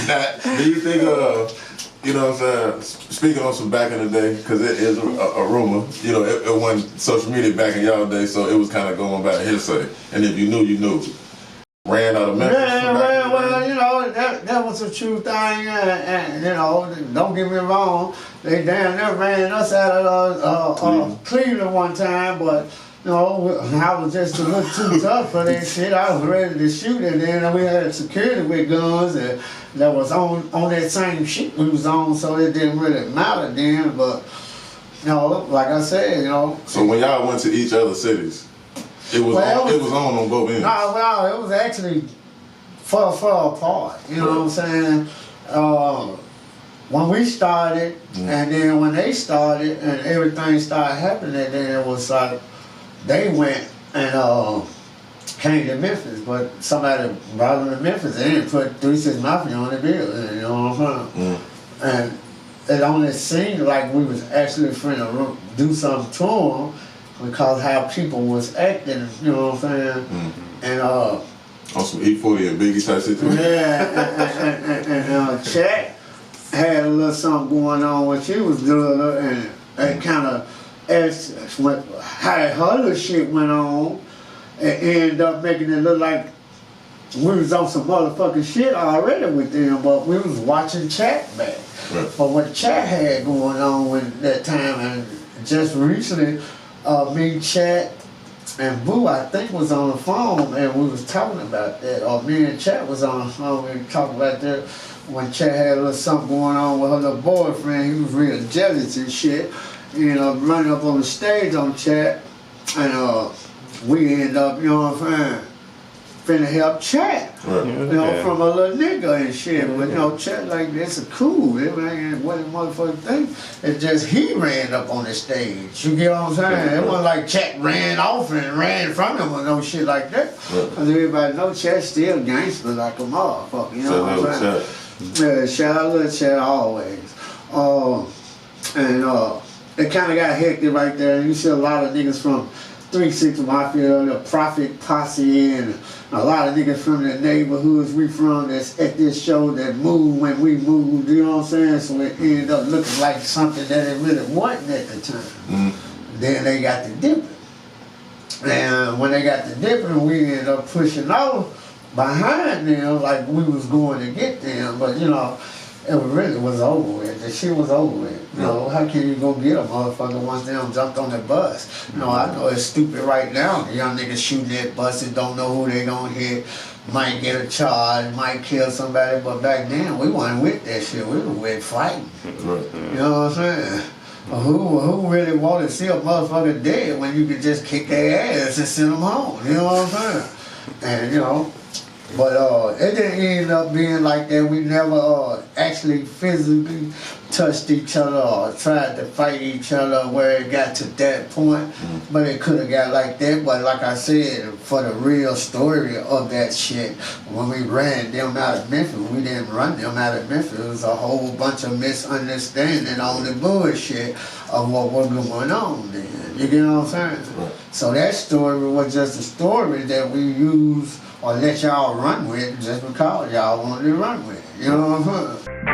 Now, do you think, you know what I'm saying, speaking on some back in the day, because it is a rumor, you know, it wasn't social media back in y'all day, so it was kind of going by hearsay. And if you knew, you knew. Ran out of Memphis. Yeah, well, you know, that was a true thing, and you know, don't get me wrong, they damn near ran us out of Cleveland one time, but you know, I was just a little too tough for that shit. I was ready to shoot, and then we had security with guns and that was on that same shit we was on, so it didn't really matter then, but you know, like I said, you know. So when y'all went to each other cities, it was on both ends. No, it was actually far apart. You know what I'm saying? When we started, and then when they started, and everything started happening, then it was like they went and came to Memphis, but somebody brought them to Memphis. They didn't put 3 6 Mafia on the bill. You know what I'm saying? And it only seemed like we was actually trying to do something to them, because how people was acting, you know what I'm saying? And on some E40 and Biggie type situation. Yeah, and Chat had a little something going on what she was doing, and it kind of, as how her little shit went on, and ended up making it look like we was on some motherfucking shit already with them, but we was watching Chat back for what Chat had going on with that time. And just recently, me, Chat, and Boo, I think, was on the phone, and we was talking about that. Or me and Chat was on the phone, we were talking about that when Chat had a little something going on with her little boyfriend. He was real jealous and shit. You know, running up on the stage on Chat, and we end up, you know what I'm saying, finna help Chat, you know, from a little nigga and shit. But you know, Chat like this is cool. It ain't what the motherfucker think. It's just he ran up on the stage. You get what I'm saying? It wasn't like Chat ran off and ran from him or no shit like that. Cause everybody know Chat still gangster like a motherfucker. You know what I'm saying? Yeah, shout out to Chat always. And it kind of got hectic right there. You see a lot of niggas from 3 6 Mafia, the Prophet Posse, and a lot of niggas from the neighborhoods we from that's at this show that moved when we moved, you know what I'm saying? So it ended up looking like something that it really wasn't at the time. Then they got the dipping. And when they got the dipping, we ended up pushing off behind them like we was going to get them, but you know, it really was over with. The shit was over with. You know, how can you go get a motherfucker once they done jumped on the bus? You know, I know it's stupid right now. The young niggas shooting that bus and don't know who they gonna hit. Might get a charge, might kill somebody, but back then we wasn't with that shit. We were with fighting. You know what I'm saying? Who really wanted to see a motherfucker dead when you could just kick their ass and send them home? You know what I'm saying? And you know, but it didn't end up being like that. We never actually physically touched each other or tried to fight each other where it got to that point. But it could have got like that. But like I said, for the real story of that shit, when we ran them out of Memphis, we didn't run them out of Memphis. It was a whole bunch of misunderstanding on the bullshit of what was going on then. You get what I'm saying? So that story was just a story that we used or let y'all run with just because y'all wanted to run with it. You know what I'm saying?